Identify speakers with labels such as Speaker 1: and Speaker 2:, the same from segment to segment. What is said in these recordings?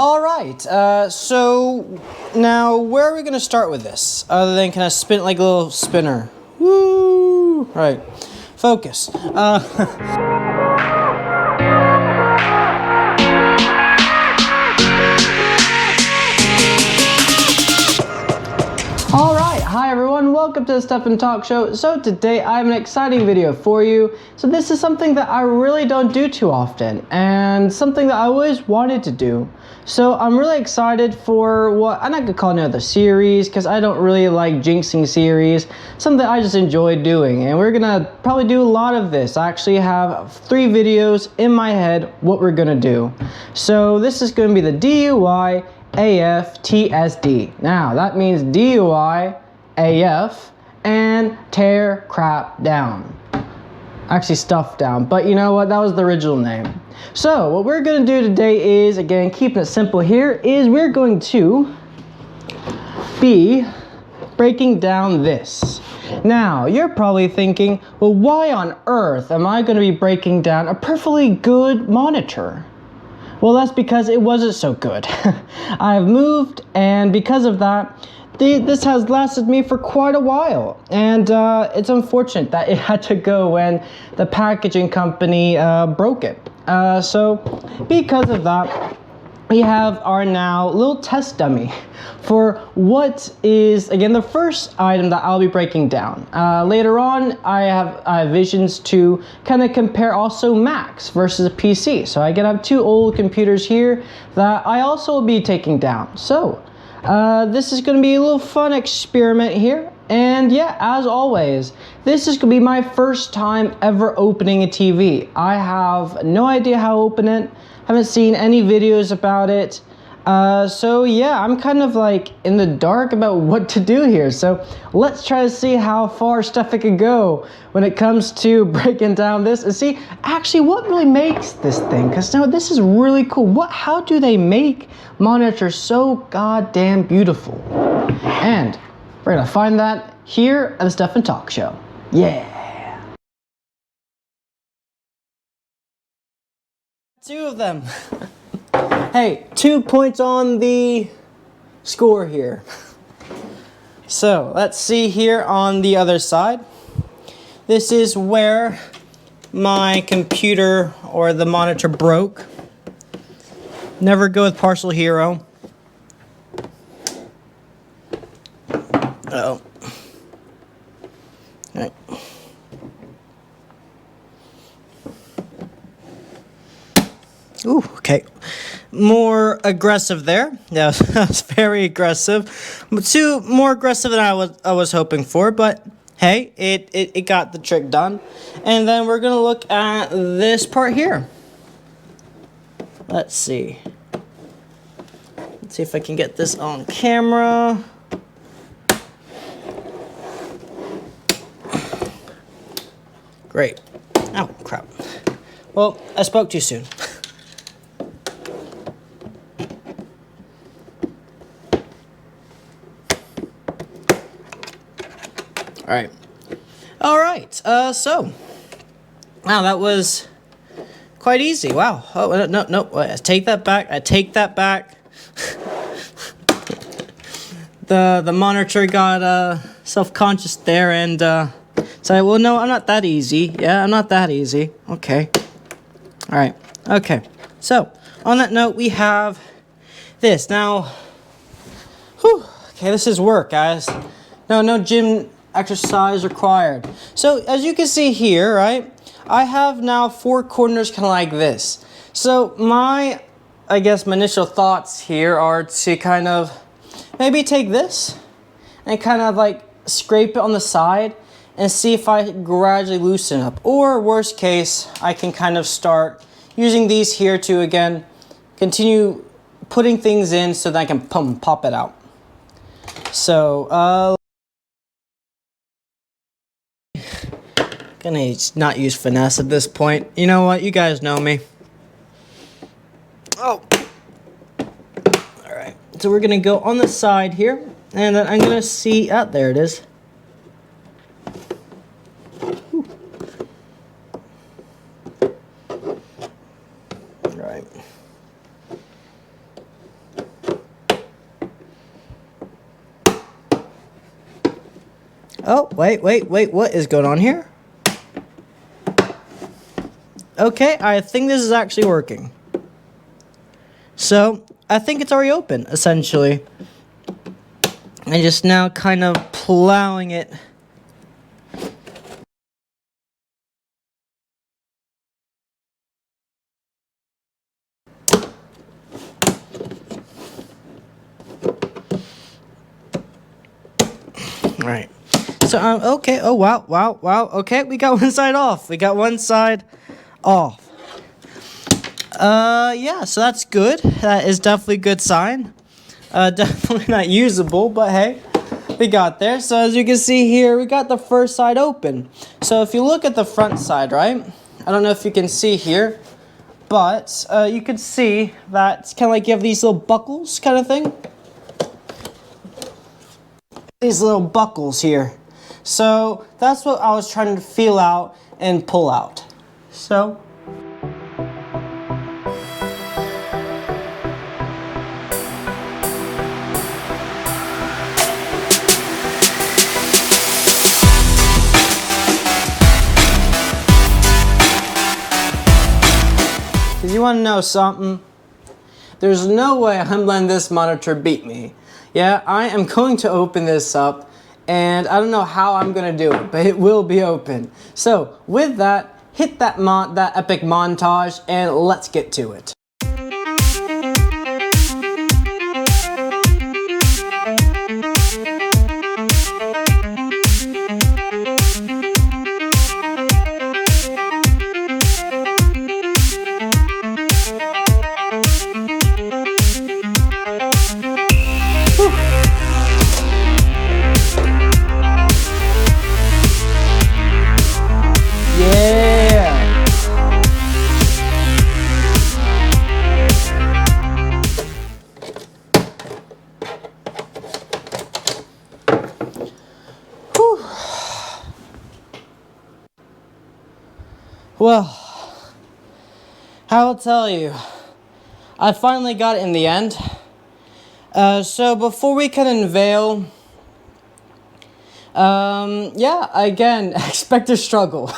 Speaker 1: All right, so now where are we going to start with this? Other than kind of spin it like a little spinner. Woo! Right, focus. Alright, hi everyone, welcome to the Stefan Talk Show. So today I have an exciting video for you. So this is something that I really don't do too often, and something that I always wanted to do. So I'm really excited for what I'm not gonna call another series, because I don't really like jinxing series. Something I just enjoy doing, and we're gonna probably do a lot of this. I actually have 3 videos in my head what we're gonna do. So this is gonna be the DUI AF TSD. Now that means DUI, AF, and tear crap down. Actually stuff down, but you know what, that was the original name. So what we're gonna do today is, again, keeping it simple here, is we're going to be breaking down this. Now you're probably thinking, well, why on earth am I gonna be breaking down a perfectly good monitor? Well, that's because it wasn't so good. I've moved, and because of that, this has lasted me for quite a while. And it's unfortunate that it had to go when the packaging company broke it. So because of that, we have our now little test dummy for what is, again, the first item that I'll be breaking down. Later on, I have visions to kind of compare also Macs versus a PC. So I have 2 old computers here that I also will be taking down. So this is going to be a little fun experiment here. And yeah, as always, this is going to be my first time ever opening a TV. I have no idea how to open it. Haven't seen any videos about it. So yeah, I'm kind of like in the dark about what to do here. So let's try to see how far stuff I could go when it comes to breaking down this and see actually what really makes this thing. Because now this is really cool. How do they make monitors so goddamn beautiful? And we're gonna find that here at the Stefan Talk Show. Yeah. 2 of them. Hey, 2 points on the score here. So let's see here on the other side. This is where my computer or the monitor broke. Never go with partial hero. Uh-oh. All right. Ooh, okay. More aggressive there. Yeah, that was very aggressive. More aggressive than I was hoping for, but hey, it got the trick done. And then we're gonna look at this part here. Let's see. Let's see if I can get this on camera. Great. Oh, crap. Well, I spoke too soon. All right, so, wow, that was quite easy. Wow. Oh, no, I take that back. The monitor got self-conscious there and said, well, no, I'm not that easy. Yeah, I'm not that easy. Okay. All right. Okay. So, on that note, we have this. Now, whew, okay, this is work, guys. No gym exercise required. So as you can see here, right, I have now 4 corners kind of like this. So my initial thoughts here are to kind of maybe take this and kind of like scrape it on the side and see if I gradually loosen up, or worst case, I can kind of start using these here to again continue putting things in so that I can pop it out. So gonna not use finesse at this point. You know what? You guys know me. Oh. Alright. So we're gonna go on the side here. And then I'm gonna see... there it is. Oh, wait, what is going on here? Okay, I think this is actually working. So, I think it's already open, essentially. And just now kind of plowing it. Right. So, okay. Oh, wow. Okay, we got one side off. Yeah, so that's good. That is definitely a good sign. Definitely not usable, but hey, we got there. So as you can see here, we got the first side open. So if you look at the front side, right? I don't know if you can see here, but you can see that it's kind of like you have these little buckles kind of thing. These little buckles here. So that's what I was trying to feel out and pull out. So you want to know something? There's no way I'm letting this monitor beat me. Yeah, I am going to open this up, and I don't know how I'm going to do it, but it will be open. So, with that, hit that epic montage, and let's get to it. Well, I'll tell you, I finally got it in the end. So before we can unveil, yeah, again, expect a struggle.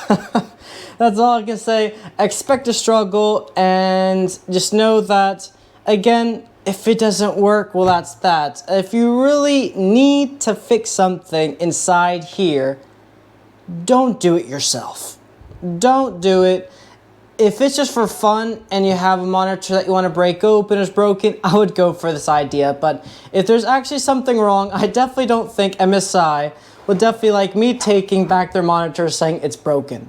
Speaker 1: That's all I can say. Expect a struggle, and just know that, again, if it doesn't work, well, that's that. If you really need to fix something inside here, don't do it yourself. Don't do it. If it's just for fun and you have a monitor that you want to break open is broken, I would go for this idea. But if there's actually something wrong, I definitely don't think MSI would definitely like me taking back their monitor saying it's broken.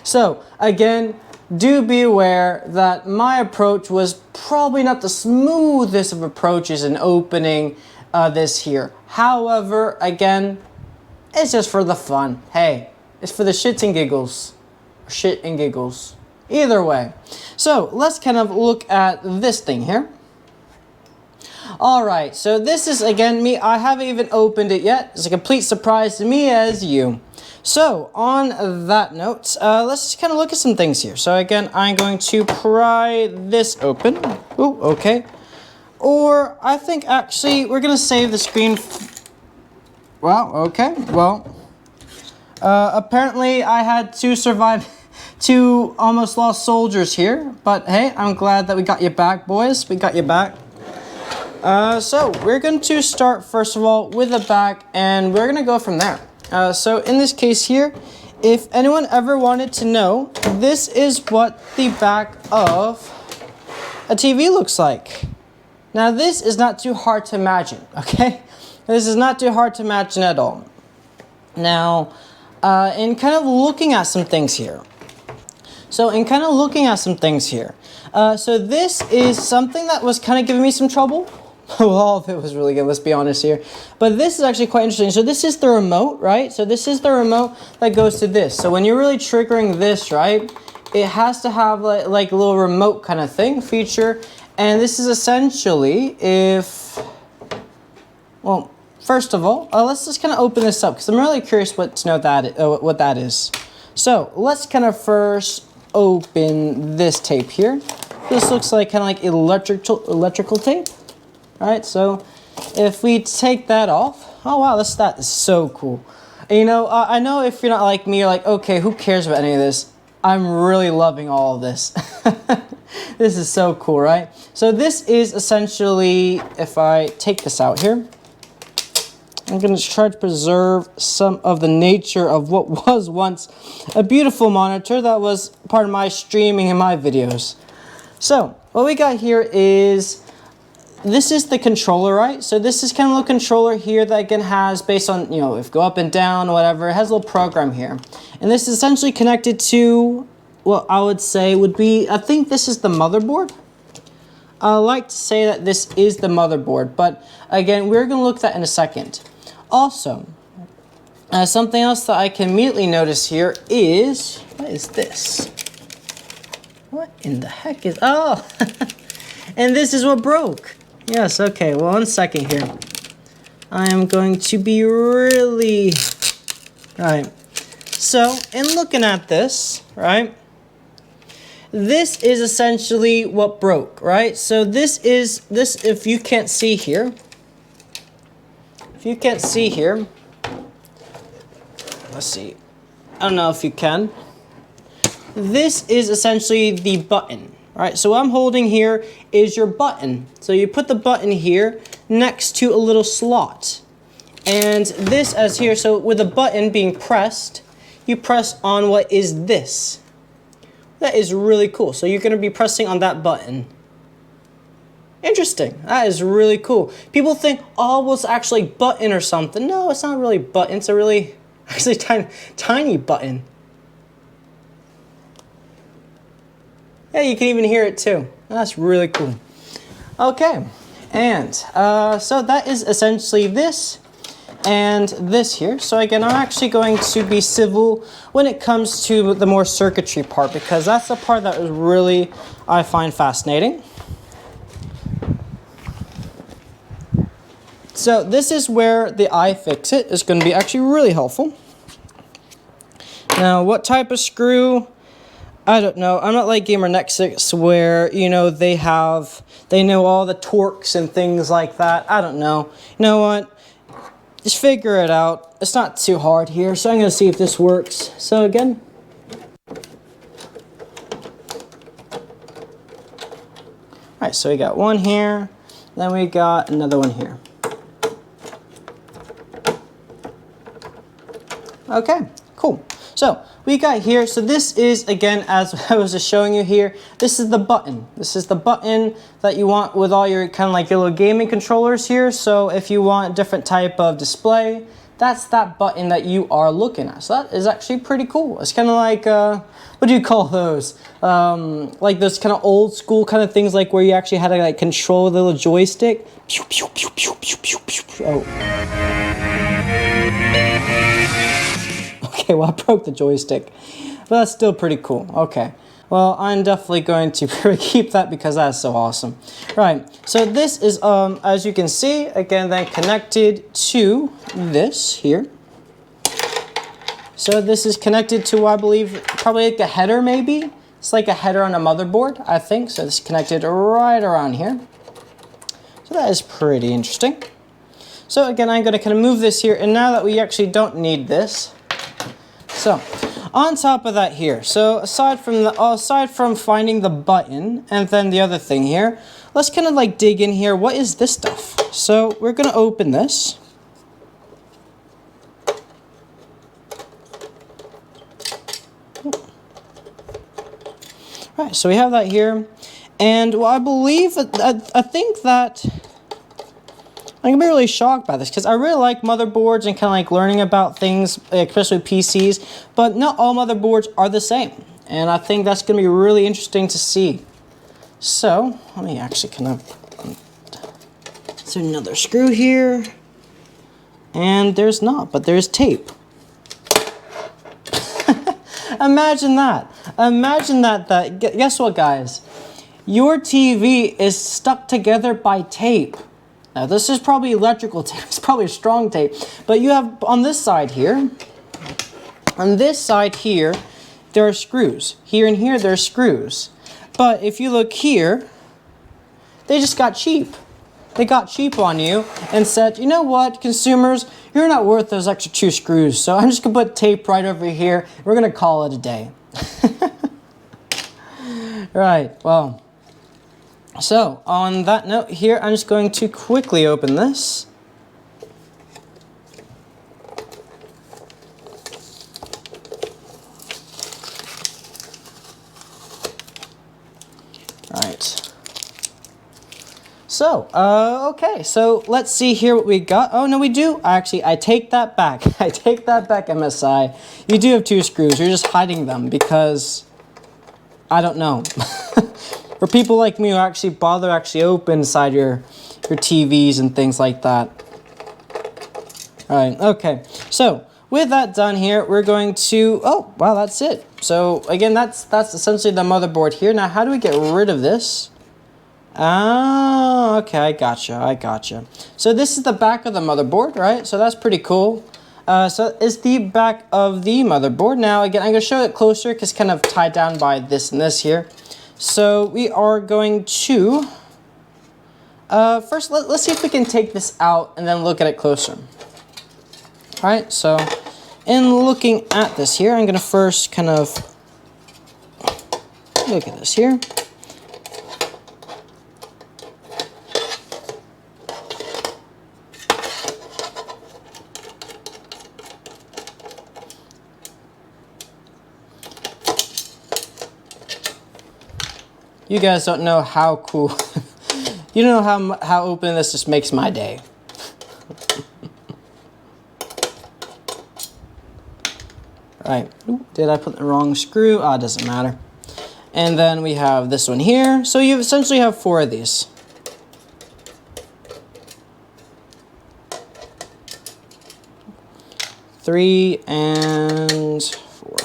Speaker 1: So, again, do be aware that my approach was probably not the smoothest of approaches in opening this here. However, again, it's just for the fun. Hey, it's for the shits and giggles. Shit and giggles. Either way. So, let's kind of look at this thing here. Alright, so this is, again, me. I haven't even opened it yet. It's a complete surprise to me as you. So, on that note, let's just kind of look at some things here. So, again, I'm going to pry this open. Ooh, okay. Or, I think, actually, we're going to save the screen. Well, okay. Well, apparently, I had to survive 2 almost lost soldiers here. But, hey, I'm glad that we got you back, boys. We got you back. So, we're going to start, first of all, with the back, and we're going to go from there. So, in this case here, if anyone ever wanted to know, this is what the back of a TV looks like. Now, this is not too hard to imagine, okay? This is not too hard to imagine at all. Now, in kind of looking at some things here. So, this is something that was kind of giving me some trouble. Well, all of it was really good, let's be honest here. But this is actually quite interesting. So this is the remote, right? So this is the remote that goes to this. So when you're really triggering this, right, it has to have like a little remote kind of thing, feature. And this is essentially if, well, first of all, let's just kind of open this up because I'm really curious to know what that is. So let's kind of first open this tape here. This looks like kind of like electrical tape. Alright, so if we take that off, oh wow, that is so cool. You know, I know if you're not like me, you're like, okay, who cares about any of this? I'm really loving all of this. This is so cool, right? So this is essentially, if I take this out here, I'm going to try to preserve some of the nature of what was once a beautiful monitor that was part of my streaming and my videos. So what we got here is, this is the controller, right? So this is kind of a little controller here that again has, based on, you know, if go up and down, whatever, it has a little program here. And this is essentially connected to what I would say would be, I think this is the motherboard. I like to say that this is the motherboard, but again, we're going to look at that in a second. Also, something else that I can immediately notice here is, what is this? What in the heck is, oh, and this is what broke. Yes, okay, well, 1 second here. I am going to be really, right. So, in looking at this, right, this is essentially what broke, right? So this is, if you can't see here, let's see, I don't know if you can. This is essentially the button, right? So what I'm holding here is your button. So you put the button here next to a little slot. And this as here, so with the button being pressed, you press on what is this. That is really cool. So you're going to be pressing on that button. Interesting. That is really cool. People think, oh, well, it's actually a button or something. No, it's not really a button. It's a really, actually tiny button. Yeah, you can even hear it too. That's really cool. Okay, and so that is essentially this and this here. So again, I'm actually going to be civil when it comes to the more circuitry part, because that's the part that is really, I find fascinating. So this is where the iFixit is going to be actually really helpful. Now, what type of screw? I don't know. I'm not like Gamer Nexus where, you know, they know all the torques and things like that. I don't know. You know what? Just figure it out. It's not too hard here. So I'm going to see if this works. So again. Alright, so we got one here. Then we got another one here. Okay, cool. So we got here, so this is, again, as I was just showing you here, this is the button. This is the button that you want with all your kind of like your little gaming controllers here. So if you want a different type of display, that's that button that you are looking at. So that is actually pretty cool. It's kind of like, what do you call those? Like those kind of old school kind of things, like where you actually had to like control the little joystick. Oh. Okay, well, I broke the joystick, but that's still pretty cool. Okay, well, I'm definitely going to keep that because that's so awesome. Right, so this is, as you can see, again, then connected to this here. So this is connected to, I believe, probably like a header maybe. It's like a header on a motherboard, I think. So this is connected right around here. So that is pretty interesting. So again, I'm going to kind of move this here, and now that we actually don't need this, so, on top of that here, so aside from finding the button and then the other thing here, let's kind of like dig in here. What is this stuff? So we're going to open this. Right, so we have that here. And well, I believe, I think that I'm going to be really shocked by this because I really like motherboards and kind of like learning about things, especially with PCs, but not all motherboards are the same. And I think that's going to be really interesting to see. So, let me actually kind of, there's another screw here, and there's not, but there's tape. Imagine that. Imagine that, guess what, guys? Your TV is stuck together by tape. Now this is probably electrical tape, it's probably a strong tape, but you have on this side here, there are screws. Here and here, there are screws. But if you look here, they just got cheap. they got cheap on you and said, you know what, consumers, you're not worth those extra 2 screws, so I'm just gonna put tape right over here. We're gonna call it a day. Right, well, so on that note here, I'm just going to quickly open this. Right. So, okay, so let's see here what we got. Oh, no, we do. Actually, I take that back. I take that back, MSI. You do have 2 screws. You're just hiding them because, I don't know. For people like me who actually bother open inside your TVs and things like that. All right, okay. So, with that done here, we're going to, oh, wow, that's it. So, again, that's essentially the motherboard here. Now, how do we get rid of this? Ah, okay, I gotcha. So this is the back of the motherboard, right? So that's pretty cool. So it's the back of the motherboard. Now, again, I'm going to show it closer because it's kind of tied down by this and this here. So we are going to, first, let's see if we can take this out and then look at it closer. All right, so in looking at this here, I'm going to first kind of look at this here. You guys don't know how cool, you don't know how open this just makes my day. Right, ooh, did I put the wrong screw? Ah, it doesn't matter. And then we have this one here. So you essentially have 4 of these. Three and 4.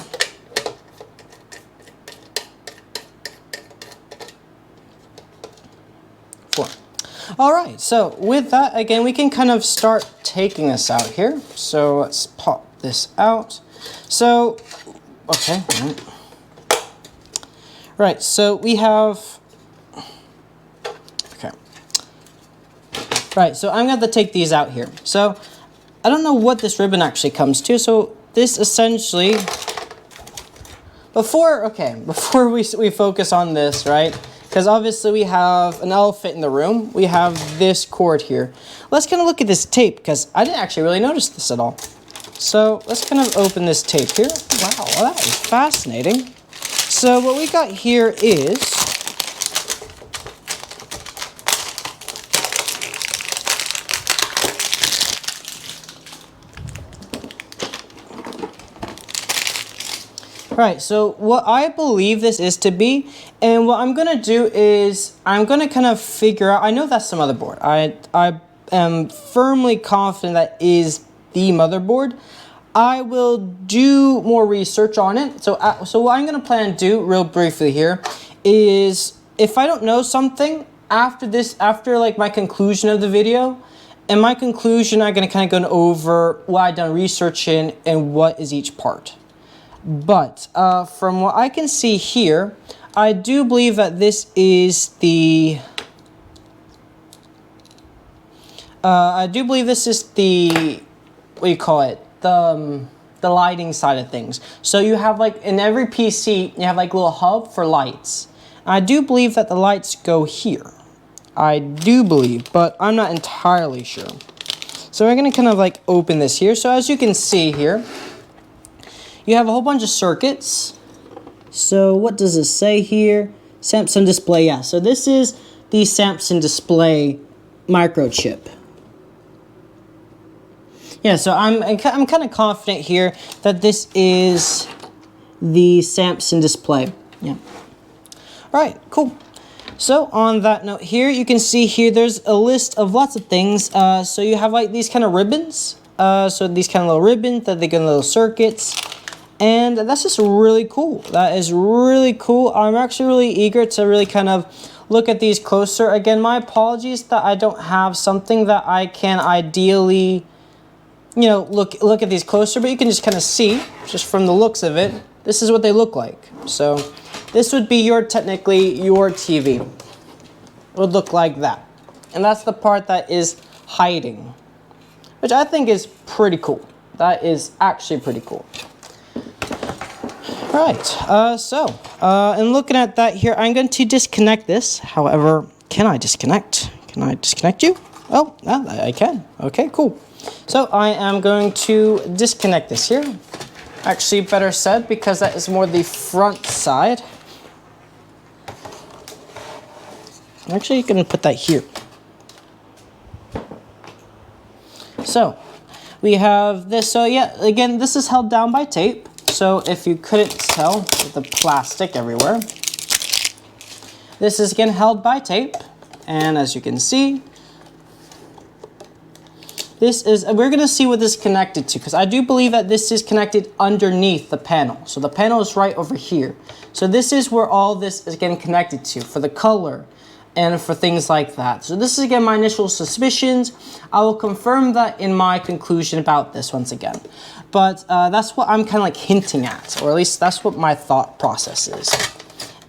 Speaker 1: All right, so with that, again, we can kind of start taking this out here. So let's pop this out. So, okay, right, so we have, okay. Right, so I'm gonna have to take these out here. So I don't know what this ribbon actually comes to. So this essentially, before we focus on this, right? Because obviously we have an elephant in the room. We have this cord here. Let's kind of look at this tape because I didn't actually really notice this at all. So let's kind of open this tape here. Wow, that is fascinating. So what we got here is right, so what I believe this is to be, and what I'm gonna do is I'm gonna kind of figure out, I know that's the motherboard. I am firmly confident that is the motherboard. I will do more research on it. So what I'm gonna plan to do real briefly here is if I don't know something after this, after like my conclusion of the video, and my conclusion, I'm gonna kind of go over what I've done research in and what is each part. But from what I can see here, I do believe that this is the what do you call it? The lighting side of things. So you have like in every PC, you have like a little hub for lights. I do believe that the lights go here. I do believe, but I'm not entirely sure. So we're gonna kind of like open this here. So as you can see here, you have a whole bunch of circuits. So what does it say here? Samsung display, yeah. So this is the Samsung display microchip. Yeah, so I'm kind of confident here that this is the Samsung display. Yeah. All right, cool. So on that note here, you can see here there's a list of lots of things. So you have like these kind of ribbons. So these kind of little ribbons that they go in little circuits. And that's just really cool. That is really cool. I'm actually really eager to really kind of look at these closer. Again, my apologies that I don't have something that I can ideally, you know, look at these closer, but you can just kind of see, just from the looks of it, this is what they look like. So this would be technically your TV. It would look like that. and that's the part that is hiding, which I think is pretty cool. That is actually pretty cool. Right, and looking at that here, I'm going to disconnect this. However, can I disconnect? Can I disconnect you? Oh, I can. Okay, cool. So I am going to disconnect this here. Actually, better said, because that is more the front side. Actually, you can put that here. So we have this. So yeah, again, this is held down by tape. So if you couldn't tell, with the plastic everywhere, this is again held by tape. And as you can see, this is, we're going to see what this is connected to, because I do believe that this is connected underneath the panel. So the panel is right over here. So this is where all this is getting connected to for the color and for things like that. So this is again my initial suspicions. I will confirm that in my conclusion about this once again. But that's what I'm kind of like hinting at, or at least that's what my thought process is.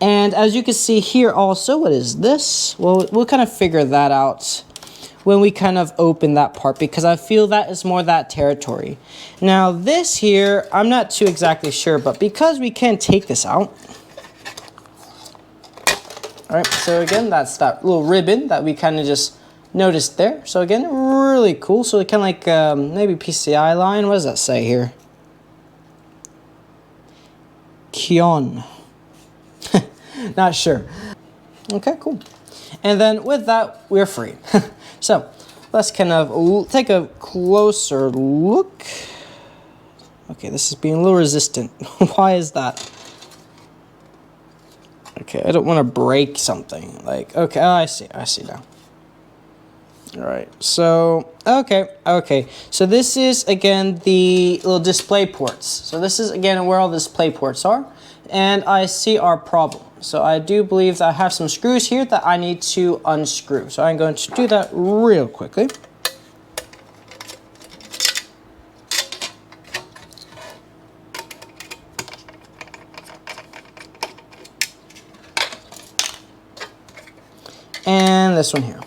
Speaker 1: And as you can see here also, what is this? Well, we'll kind of figure that out when we kind of open that part, because I feel that is more that territory. Now this here, I'm not too exactly sure, but because we can take this out. All right, so again, that's that little ribbon that we kind of just noticed there. So again, really cool. So kind of like maybe PCI line. What does that say here? Kion. Not sure. Okay, cool. And then with that, we're free. So let's kind of take a closer look. Okay, this is being a little resistant. Why is that? Okay, I don't want to break something. Like, okay, oh, I see now. All right, so, okay. So this is, again, the little display ports. So this is, again, where all the display ports are. And I see our problem. So I do believe that I have some screws here that I need to unscrew. So I'm going to do that real quickly. And this one here.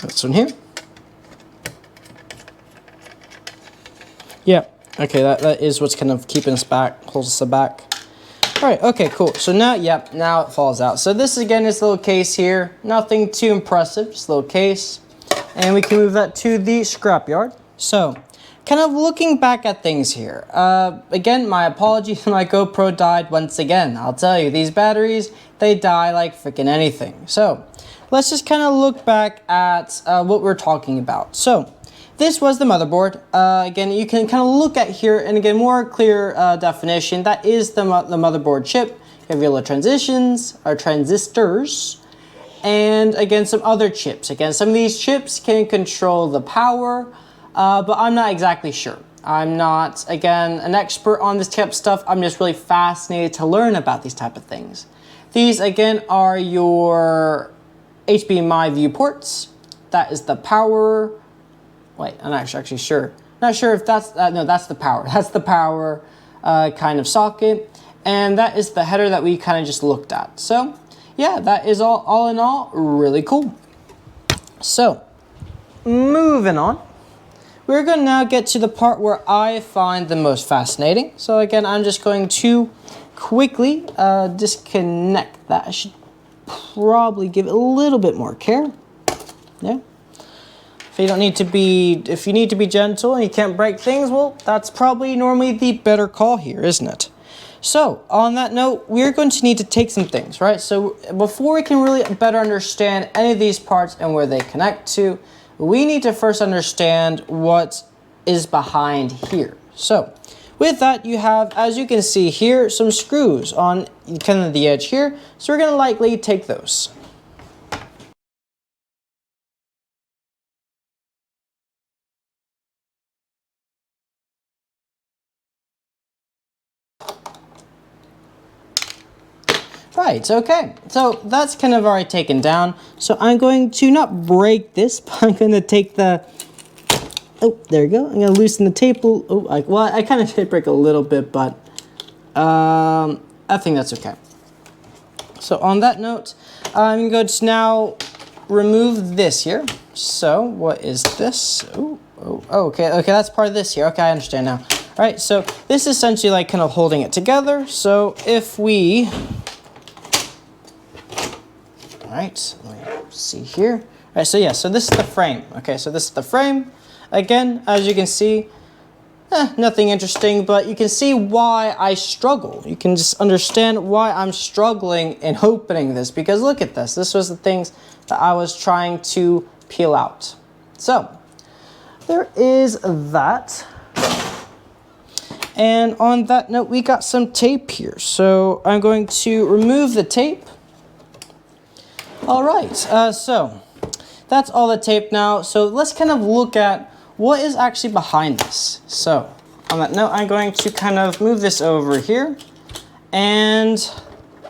Speaker 1: This one here. Yeah, okay, that is what's kind of keeping us back, holds us back. All right, okay, cool. So now, yep, now it falls out. So this, again, is a little case here. Nothing too impressive, just a little case. And we can move that to the scrapyard. So, kind of looking back at things here. Again, my apologies, my GoPro died once again. I'll tell you, these batteries, they die like freaking anything. So, let's just kind of look back at what we're talking about. So, this was the motherboard. Again, you can kind of look at here, and again, more clear definition. That is the motherboard chip. You have your little transitions, or transistors, and again, some other chips. Again, some of these chips can control the power, but I'm not exactly sure. I'm not, again, an expert on this type of stuff. I'm just really fascinated to learn about these type of things. These, again, are your HDMI viewports. That is the power. Wait, I'm not actually sure. Not sure if that's, no, that's the power. That's the power kind of socket. And that is the header that we kind of just looked at. So, yeah, that is all in all really cool. So, moving on. We're going to now get to the part where I find the most fascinating. So, again, I'm just going to quickly disconnect that. I should probably give it a little bit more care. Yeah. If you need to be gentle and you can't break things, well, that's probably normally the better call here, isn't it? So, on that note, we're going to need to take some things, right? So, before we can really better understand any of these parts and where they connect to, we need to first understand what is behind here. So, with that, you have, as you can see here, some screws on kind of the edge here. So, we're going to likely take those. Right, okay, so that's kind of already taken down. So I'm going to not break this, but I'm going to take the, oh, there you go. I'm going to loosen the tape. Oh, well, I kind of did break a little bit, but I think that's okay. So on that note, I'm going to now remove this here. So what is this? Oh, okay, that's part of this here. Okay, I understand now. All right, so this is essentially like kind of holding it together. So if we, all right, let me see here. All right, so yeah, so this is the frame. Okay, so this is the frame. Again, as you can see, nothing interesting, but you can see why I struggle. You can just understand why I'm struggling in opening this, because look at this. This was the things that I was trying to peel out. So there is that. And on that note, we got some tape here. So I'm going to remove the tape. All right, so that's all the tape now. So let's kind of look at what is actually behind this. So on that note, I'm going to kind of move this over here and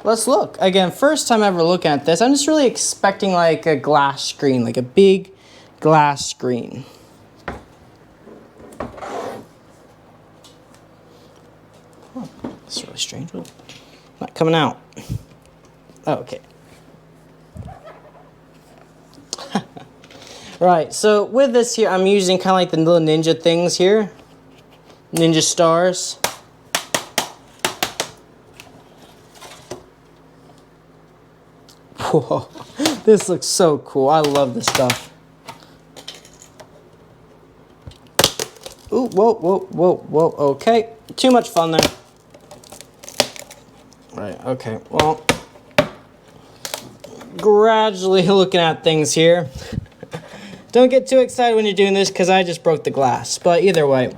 Speaker 1: let's look. Again, first time ever looking at this, I'm just really expecting like a glass screen, like a big glass screen. Oh, that's really strange. Not coming out. Oh, okay. Right, so with this here, I'm using kind of like the little ninja things here. Ninja stars. Whoa, this looks so cool. I love this stuff. Ooh, whoa, okay. Too much fun there. Right, okay, well, gradually looking at things here. Don't get too excited when you're doing this because I just broke the glass. But either way.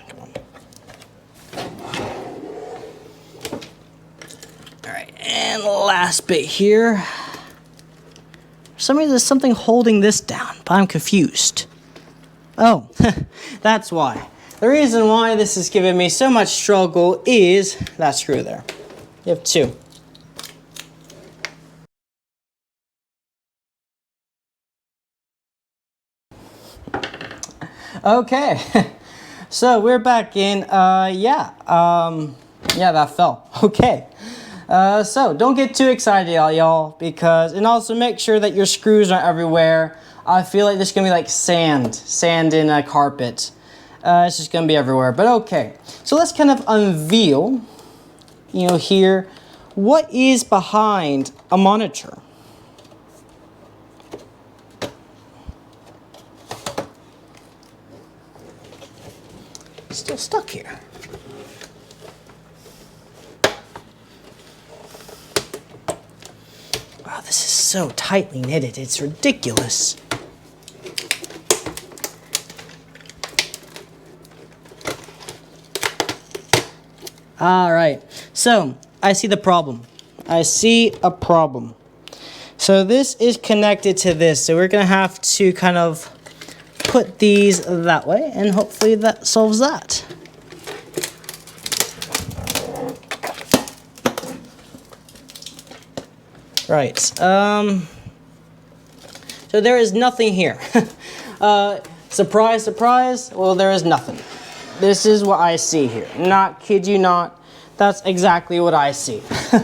Speaker 1: Come on. Alright, and the last bit here. For some reason there's something holding this down, but I'm confused. Oh, that's why. The reason why this is giving me so much struggle is that screw there. You have two. Okay, so we're back in. Yeah, that fell. Okay, so don't get too excited, y'all, because, and also make sure that your screws aren't everywhere. I feel like there's gonna be like sand in a carpet. It's just gonna be everywhere. But okay, so let's kind of unveil, here, what is behind a monitor. Still stuck here. Wow, this is so tightly knitted, it's ridiculous. All right, so I see the problem. I see a problem. So this is connected to this, so we're gonna have to kind of put these that way, and hopefully that solves that. Right, so there is nothing here. Surprise, surprise, well, there is nothing. This is what I see here. Not kid you not, that's exactly what I see.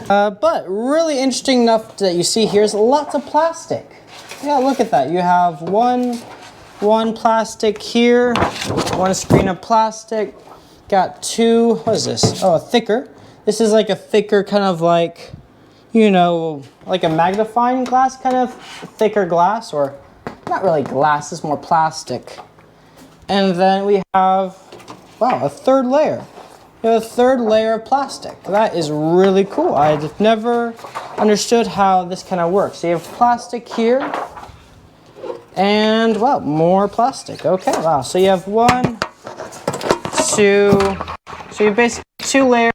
Speaker 1: But really interesting enough that you see here is lots of plastic. Yeah, look at that. You have one plastic here, one screen of plastic, got two, what is this? Oh, a thicker. This is like a thicker kind of like, like a magnifying glass kind of thicker glass, or not really glass, it's more plastic. And then we have, wow, a third layer. We have a third layer of plastic. That is really cool. I've never understood how this kind of works. So you have plastic here, and wow, more plastic. Okay, wow. So you have one, two, so you have basically two layers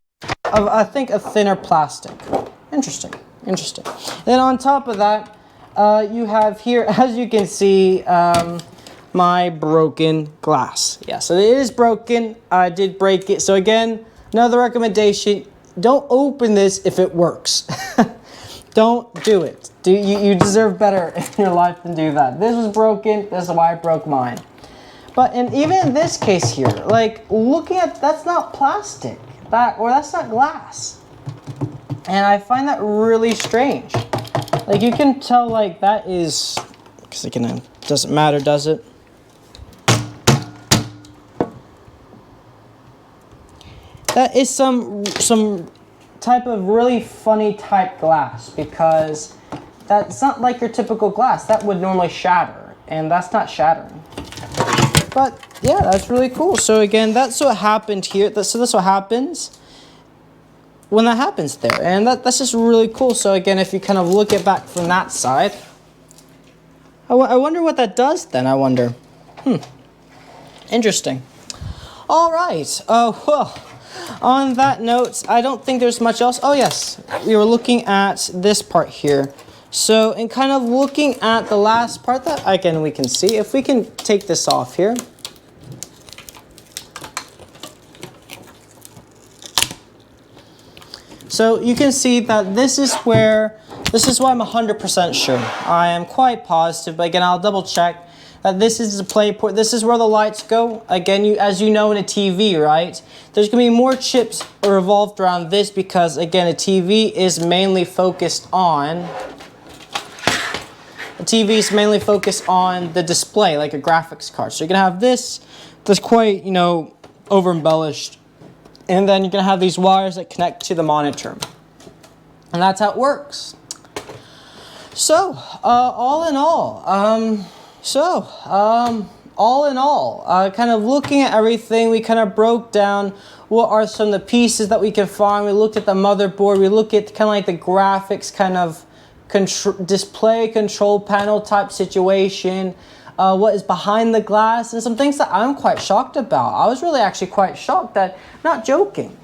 Speaker 1: of, I think, a thinner plastic. Interesting, interesting. Then on top of that, you have here, as you can see, my broken glass. Yeah, so it is broken. I did break it. So again, another recommendation, don't open this if it works. Don't do it. You deserve better in your life than do that. This was broken, this is why I broke mine. But even in this case here, like looking at, that's not plastic. that's not glass. And I find that really strange. Like, you can tell, like, that is, because again, it doesn't matter, does it? That is some type of really funny type glass, because that's not like your typical glass. That would normally shatter, and that's not shattering. But yeah, that's really cool. So again, that's what happened here. So that's what happens when that happens there, and that's just really cool. So again, if you kind of look it back from that side, I wonder what that does then. I wonder. Interesting. All right. Well, on that note, I don't think there's much else. Oh yes, we were looking at this part here. So in kind of looking at the last part that again we can see, if we can take this off here. So you can see that this is why I'm 100% sure. I am quite positive, but again, I'll double check that this is the play port. This is where the lights go. Again, as you know in a TV, right? There's gonna be more chips revolved around this because again, a TV is mainly focused on the display, like a graphics card. So you're gonna have this that's quite, you know, over embellished. And then you're going to have these wires that connect to the monitor. And that's how it works. So, all in all, kind of looking at everything, we kind of broke down what are some of the pieces that we can find. We looked at the motherboard. We looked at kind of like the graphics kind of display control panel type situation. What is behind the glass, and some things that I'm quite shocked about. I was really actually quite shocked, that, not joking.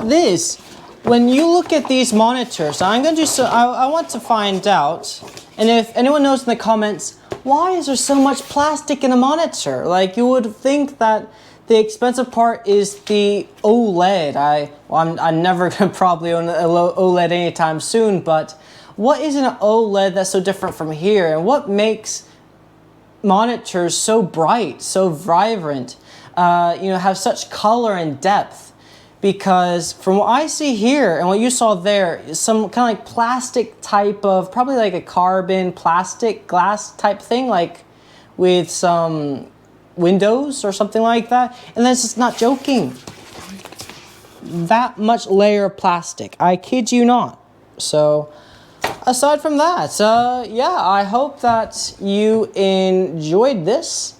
Speaker 1: This, when you look at these monitors, I'm going to do so. I want to find out, and if anyone knows in the comments, why is there so much plastic in a monitor? Like, you would think that the expensive part is the OLED. I'm never gonna probably own an OLED anytime soon, but what is an OLED that's so different from here? And what makes monitors so bright, so vibrant, you know, have such color and depth? Because from what I see here and what you saw there is some kind of like plastic type of, probably like a carbon plastic glass type thing, like with some windows or something like that. And that's just not joking. That much layer of plastic. I kid you not. So aside from that, yeah, I hope that you enjoyed this,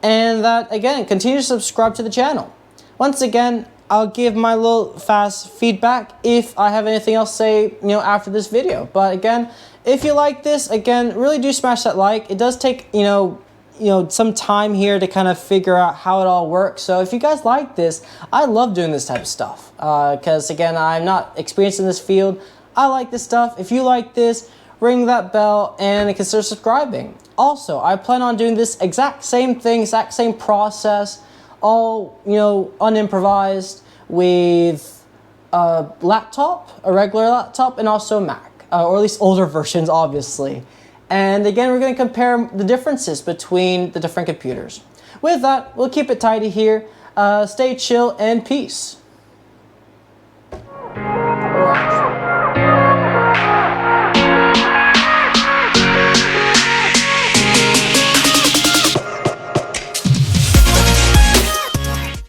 Speaker 1: and that again, continue to subscribe to the channel. Once again, I'll give my little fast feedback if I have anything else to say, you know, after this video. But again, if you like this, again, really do smash that like. It does take, you know, some time here to kind of figure out how it all works. So if you guys like this, I love doing this type of stuff, because again, I'm not experienced in this field. I like this stuff. If you like this, ring that bell and consider subscribing. Also, I plan on doing this exact same thing, exact same process, all, you know, unimprovised, with a laptop, a regular laptop, and also a Mac, or at least older versions, obviously. And again, we're going to compare the differences between the different computers. With that, we'll keep it tidy here. Stay chill and peace.